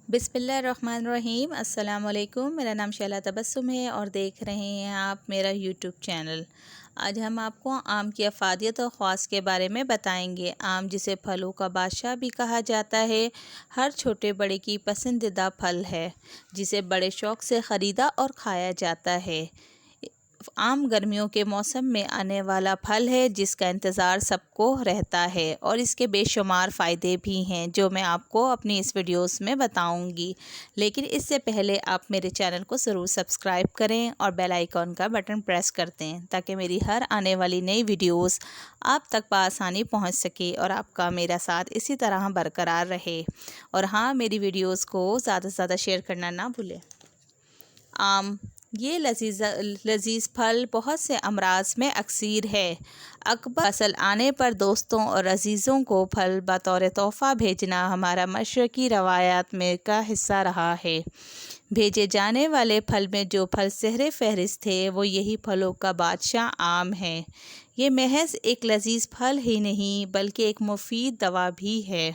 बिस्मिल्लाहिर्रहमानिर्रहीम। अस्सलाम वालेकुम। मेरा नाम शैला तबस्सुम है और देख रहे हैं आप मेरा यूट्यूब चैनल। आज हम आपको आम की अफादियत और ख़वास के बारे में बताएंगे। आम, जिसे फलों का बादशाह भी कहा जाता है, हर छोटे बड़े की पसंदीदा फल है, जिसे बड़े शौक़ से ख़रीदा और खाया जाता है। आम गर्मियों के मौसम में आने वाला फल है, जिसका इंतज़ार सबको रहता है और इसके बेशुमार फ़ायदे भी हैं, जो मैं आपको अपनी इस वीडियोस में बताऊंगी। लेकिन इससे पहले आप मेरे चैनल को ज़रूर सब्सक्राइब करें और बेल आइकॉन का बटन प्रेस कर दें, ताकि मेरी हर आने वाली नई वीडियोस आप तक बआसानी पहुंच सके और आपका मेरा साथ इसी तरह बरकरार रहे। और हाँ, मेरी वीडियोस को ज़्यादा से ज़्यादा शेयर करना ना भूलें। आम, ये लजीज़ फल बहुत से अमराज में अक्सर है। अकबर फसल आने पर दोस्तों और अजीज़ों को फल बतौर तोहफ़ा भेजना हमारा मशरक़ी रवायात में का हिस्सा रहा है। भेजे जाने वाले फल में जो फल सहरे फहरिस्त थे, वो यही फलों का बादशाह आम है। ये महज एक लजीज़ फल ही नहीं, बल्कि एक मुफीद दवा भी है।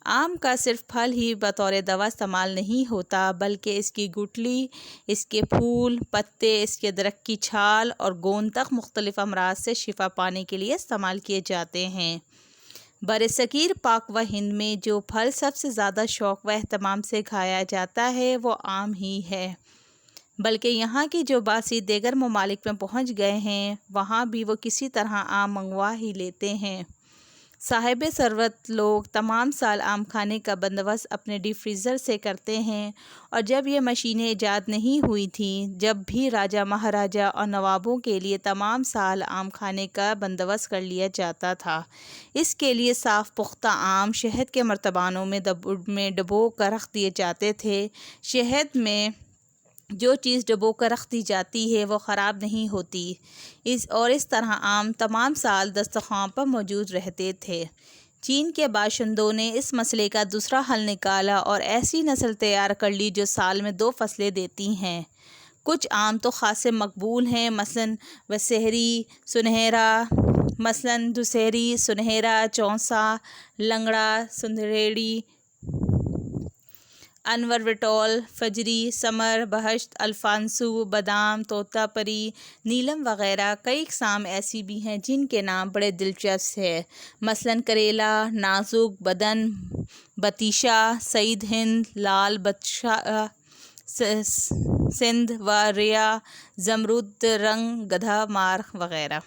आम का सिर्फ फल ही बतौर दवा इस्तेमाल नहीं होता, बल्कि इसकी गुठली, इसके फूल, पत्ते, इसके दरख्त की छाल और गोंद तक मुख्तलिफ अमराज से शिफा पाने के लिए इस्तेमाल किए जाते हैं। बरसगीर पाक व हिंद में जो फल सबसे ज़्यादा शौक़ व एहतमाम से खाया जाता है, वो आम ही है। बल्कि यहाँ की जो बासी देगर ममालिक में पहुँच गए हैं, वहाँ भी वो किसी तरह आम मंगवा ही लेते हैं। साहिब सरवत लोग तमाम साल आम खाने का बंदोबस्त अपने डीप फ्रीज़र से करते हैं, और जब ये मशीनें ईजाद नहीं हुई थीं, जब भी राजा महाराजा और नवाबों के लिए तमाम साल आम खाने का बंदोबस्त कर लिया जाता था। इसके लिए साफ़ पुख्ता आम शहद के मर्तबानों में डबो कर रख दिए जाते थे। शहद में जो चीज़ डबो कर रख दी जाती है, वो ख़राब नहीं होती। इस तरह आम तमाम साल दस्तरख़्वान पर मौजूद रहते थे। चीन के बाशिंदों ने इस मसले का दूसरा हल निकाला और ऐसी नस्ल तैयार कर ली जो साल में 2 फसलें देती हैं। कुछ आम तो ख़ासे मकबूल हैं, मसलन दुशहरी, सुनहरा, चौसा, लंगड़ा, सुंदरेड़ी, अनवर विटोल, फजरी, समर, बहश्त, अल्फांसू, बादाम, तोतापरी, नीलम वग़ैरह। कई इक़साम ऐसी भी हैं जिनके नाम बड़े दिलचस्प हैं, मसलन करेला, नाजुक बदन, बतीशा, सईद हिंद, लाल बदशाह, सिंध व रिया, ज़मरुद रंग, गधा मार वग़ैरह।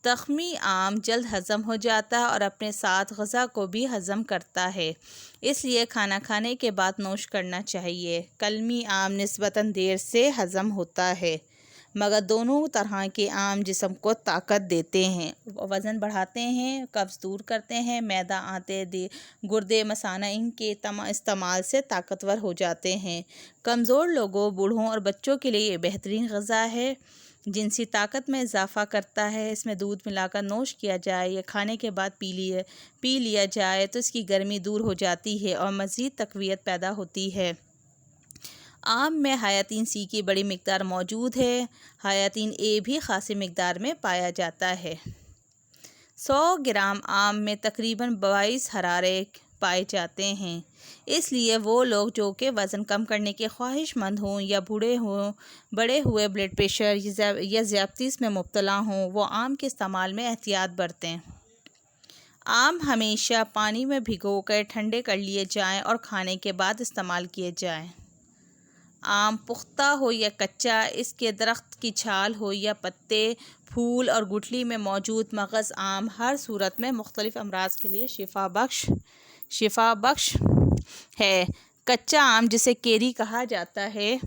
तख्मी आम जल्द हज़म हो जाता है और अपने साथ ग़ज़ा को भी हज़म करता है, इसलिए खाना खाने के बाद नोश करना चाहिए। कलमी आम निस्बतन देर से हज़म होता है, मगर दोनों तरह के आम जिस्म को ताकत देते हैं, वज़न बढ़ाते हैं, कब्ज़ दूर करते हैं, मैदा, आंतें, गुर्दे, मसाना इनके इस्तेमाल से ताकतवर हो जाते हैं। कमज़ोर लोगों, बूढ़ों और बच्चों के लिए ये बेहतरीन ग़ज़ा है। जिनसी ताकत में इजाफ़ा करता है। इसमें दूध मिलाकर नोश किया जाए या खाने के बाद पी लिया जाए तो इसकी गर्मी दूर हो जाती है और मज़ीद तक़वियत पैदा होती है। आम में हायातीन सी की बड़ी मिक़दार मौजूद है। हायातीन ए भी ख़ासी मिक़दार में पाया जाता है। 100 ग्राम आम में तकरीबन 22 हरारे पाए जाते हैं। इसलिए वो लोग जो कि वज़न कम करने के ख्वाहिशमंद हों या बड़े हुए ब्लड प्रेशर या ज़्यादतीस में मुब्तला हों, वो आम के इस्तेमाल में एहतियात बरतें। आम हमेशा पानी में भिगोकर ठंडे कर लिए जाएं और खाने के बाद इस्तेमाल किए जाएं। आम पुख्ता हो या कच्चा, इसके दरख्त की छाल हो या पत्ते, फूल और गुठली में मौजूद मगज़ आम हर सूरत में मुख्तलिफ अमराज के लिए शिफा बख्श है। कच्चा आम, जिसे केरी कहा जाता है,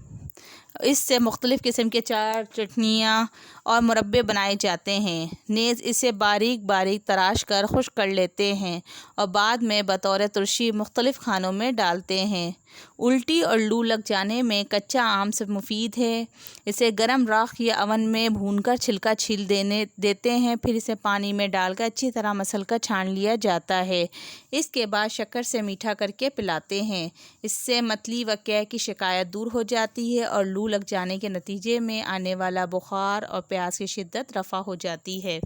इससे मुख्तलिफ़ किस्म के चार, चटनियाँ और मुरब्बे बनाए जाते हैं। नेज़ इसे बारीक बारीक तराश कर खुश्क कर लेते हैं और बाद में बतौर तुरशी मुख्तलिफ़ खानों में डालते हैं। उल्टी और लू लग जाने में कच्चा आम से मुफीद है। इसे गरम राख या अवन में भूनकर छिलका छील देते हैं, फिर इसे पानी में डालकर अच्छी तरह मसल कर छान लिया जाता है। इसके बाद शक्कर से मीठा करके पिलाते हैं। इससे मतली व कै की शिकायत दूर हो जाती है और लू लग जाने के नतीजे में आने वाला बुखार और प्यास की शिद्दत रफ़ा हो जाती है।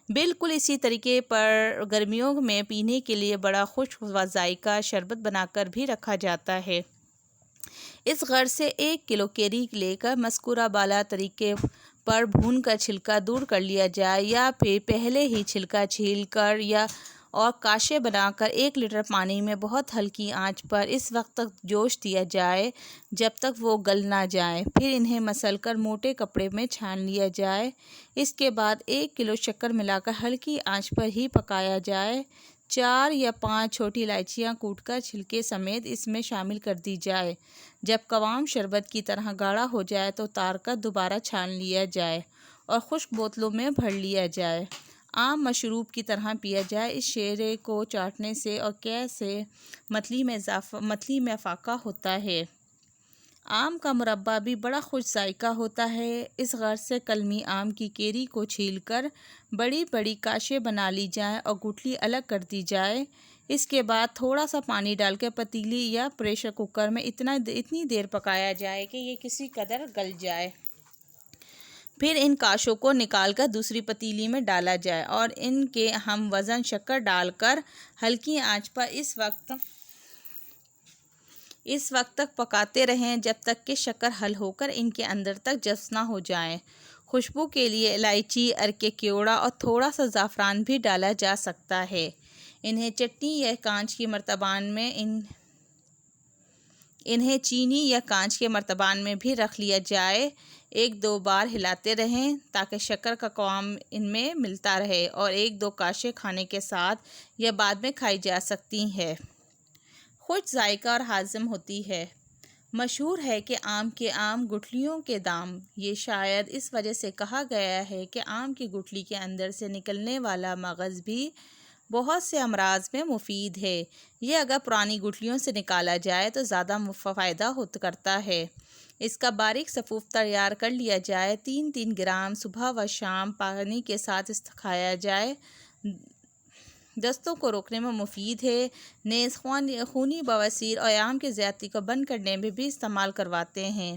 بالکل اسی طریقے پر گرمیوں میں پینے کے لیے بڑا خشک و ذائقہ شربت بنا کر بھی رکھا جاتا ہے۔ اس غرض سے 1 کلو کیری لے کر مذکورہ بالا طریقے پر بھون کر چھلکا دور کر لیا جائے، یا پھر پہلے ہی چھلکا چھیل کر اور کاشے بنا کر 1 لیٹر پانی میں بہت ہلکی آنچ پر اس وقت تک جوش دیا جائے جب تک وہ گل نہ جائیں۔ پھر انہیں مسل کر موٹے کپڑے میں چھان لیا جائے۔ اس کے بعد 1 کلو شکر ملا کر ہلکی آنچ پر ہی پکایا جائے۔ 4 یا 5 چھوٹی الائچیاں کوٹ کر چھلکے سمیت اس میں شامل کر دی جائے۔ جب قوام شربت کی طرح گاڑھا ہو جائے تو اتار کر دوبارہ چھان لیا جائے اور خشک بوتلوں میں بھر لیا جائے۔ عام مشروب کی طرح پیا جائے۔ اس شیرے کو چاٹنے سے اور قے سے متلی میں افاقہ ہوتا ہے۔ آم کا مربہ بھی بڑا خوش ذائقہ ہوتا ہے۔ اس غرض سے کلمی آم کی کیری کو چھیل کر بڑی بڑی کاشیں بنا لی جائیں اور گٹھلی الگ کر دی جائے۔ اس کے بعد تھوڑا سا پانی ڈال کر پتیلی یا پریشر کوکر میں اتنی دیر پکایا جائے کہ یہ کسی قدر گل جائے۔ پھر ان کاشوں کو نکال کر دوسری پتیلی میں ڈالا جائے اور ان کے ہم وزن شکر ڈال کر ہلکی آنچ پر اس وقت تک پکاتے رہیں جب تک کہ شکر حل ہو کر ان کے اندر تک جذب نہ ہو جائے۔ خوشبو کے لیے الائچی، ارکِ کیوڑا اور تھوڑا سا زعفران بھی ڈالا جا سکتا ہے۔ انہیں چینی یا کانچ کے مرتبان میں بھی رکھ لیا جائے۔ 1-2 بار ہلاتے رہیں تاکہ شکر کا قوام ان میں ملتا رہے، اور 1-2 کاشیں کھانے کے ساتھ یا بعد میں کھائی جا سکتی ہیں۔ خوش ذائقہ اور ہاضم ہوتی ہے۔ مشہور ہے کہ آم کے گٹھلیوں کے دام۔ یہ شاید اس وجہ سے کہا گیا ہے کہ آم کی گٹھلی کے اندر سے نکلنے والا مغز بھی بہت سے امراض میں مفید ہے۔ یہ اگر پرانی گٹھلیوں سے نکالا جائے تو زیادہ فائدہ کرتا ہے۔ اس کا باریک صفوف تیار کر لیا جائے۔ 3 گرام صبح و شام پانی کے ساتھ کھایا جائے۔ دستوں کو روکنے میں مفید ہے۔ نیز خونی بواسیر اور آم کی زیادتی کو بند کرنے میں بھی استعمال کرواتے ہیں۔